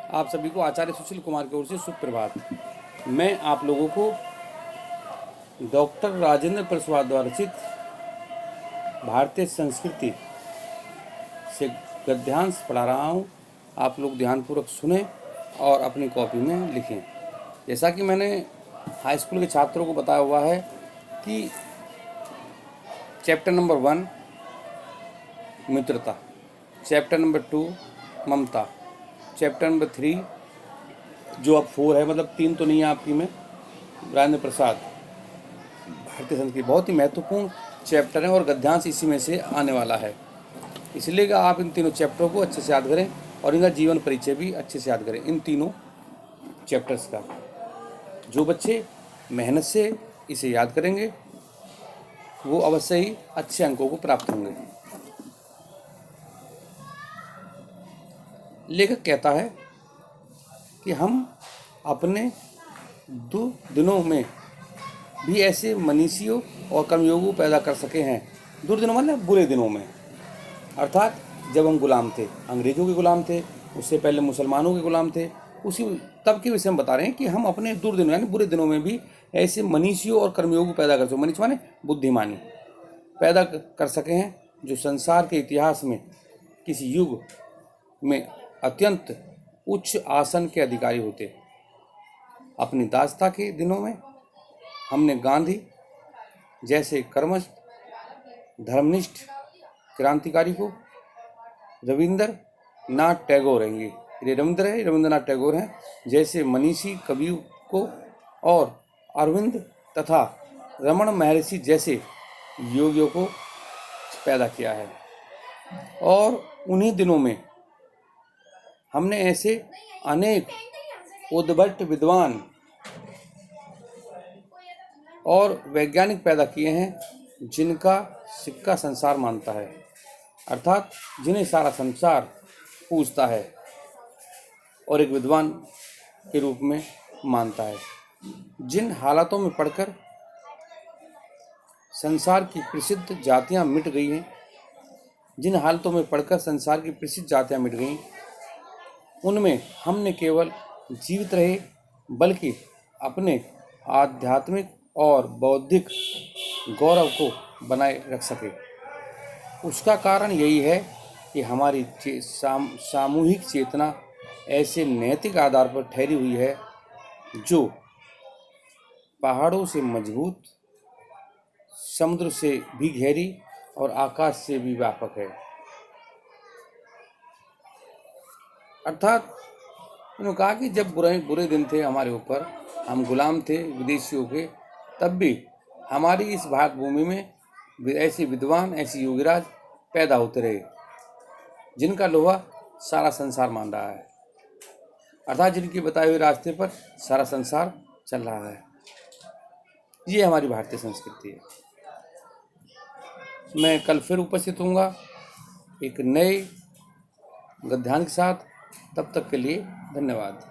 आप सभी को आचार्य सुशील कुमार की ओर से सुप्रभात। मैं आप लोगों को डॉक्टर राजेंद्र प्रसाद द्वारा रचित भारतीय संस्कृति से गद्यांश पढ़ा रहा हूँ। आप लोग ध्यानपूर्वक सुने और अपनी कॉपी में लिखें। जैसा कि मैंने हाई स्कूल के छात्रों को बताया हुआ है कि चैप्टर नंबर 1 मित्रता, चैप्टर नंबर 2 ममता, चैप्टर नंबर 3 जो अब 4 है, मतलब 3 तो नहीं है आपकी में, राजेंद्र प्रसाद भारतीय संस्कृति बहुत ही महत्वपूर्ण चैप्टर है और गद्यांश इसी में से आने वाला है। इसलिए कि आप इन तीनों चैप्टरों को अच्छे से याद करें और इनका जीवन परिचय भी अच्छे से याद करें। इन तीनों चैप्टर्स का जो बच्चे मेहनत से इसे याद करेंगे वो अवश्य ही अच्छे अंकों को प्राप्त होंगे। लेखक कहता है कि हम अपने दुर्दिनों में भी ऐसे मनीषियों और कर्मयोगों पैदा कर सके हैं। दुर्दिनों मतलब बुरे दिनों में, अर्थात जब हम गुलाम थे, अंग्रेजों के गुलाम थे, उससे पहले मुसलमानों के गुलाम थे, उसी तब के विषय में बता रहे हैं कि हम अपने दुर्दिनों यानी बुरे दिनों में भी ऐसे मनीषियों और कर्मयोगों पैदा कर सके। मनीष माने बुद्धिमानी पैदा कर सके हैं जो संसार के इतिहास में किसी युग में अत्यंत उच्च आसन के अधिकारी होते। अपनी दासता के दिनों में हमने गांधी जैसे कर्मठ, धर्मनिष्ठ क्रांतिकारी को, रविंद्रनाथ टैगोर हैं, ये रविंद्रनाथ टैगोर हैं जैसे मनीषी कवियों को, और अरविंद तथा रमण महर्षि जैसे योगियों को पैदा किया है। और उन्हीं दिनों में हमने ऐसे अनेक उद्भट विद्वान और वैज्ञानिक पैदा किए हैं जिनका सिक्का संसार मानता है, अर्थात जिन्हें सारा संसार पूजता है और एक विद्वान के रूप में मानता है। जिन हालातों में पढ़कर संसार की प्रसिद्ध जातियां मिट गई हैं, जिन हालतों में पढ़कर संसार की प्रसिद्ध जातियां मिट गईं, उनमें हमने केवल जीवित रहे बल्कि अपने आध्यात्मिक और बौद्धिक गौरव को बनाए रख सके। उसका कारण यही है कि हमारी सामूहिक चेतना ऐसे नैतिक आधार पर ठहरी हुई है जो पहाड़ों से मजबूत, समुद्र से भी गहरी और आकाश से भी व्यापक है। अर्थात उन्होंने कहा कि जब बुरे दिन थे हमारे ऊपर, हम गुलाम थे विदेशियों के, तब भी हमारी इस भारत भूमि में ऐसे विद्वान, ऐसे योगीराज पैदा होते रहे जिनका लोहा सारा संसार मान रहा है, अर्थात जिनके बताए हुए रास्ते पर सारा संसार चल रहा है। ये हमारी भारतीय संस्कृति है। मैं कल फिर उपस्थित होऊंगा एक नए गद्यांश के साथ। तब तक के लिए धन्यवाद।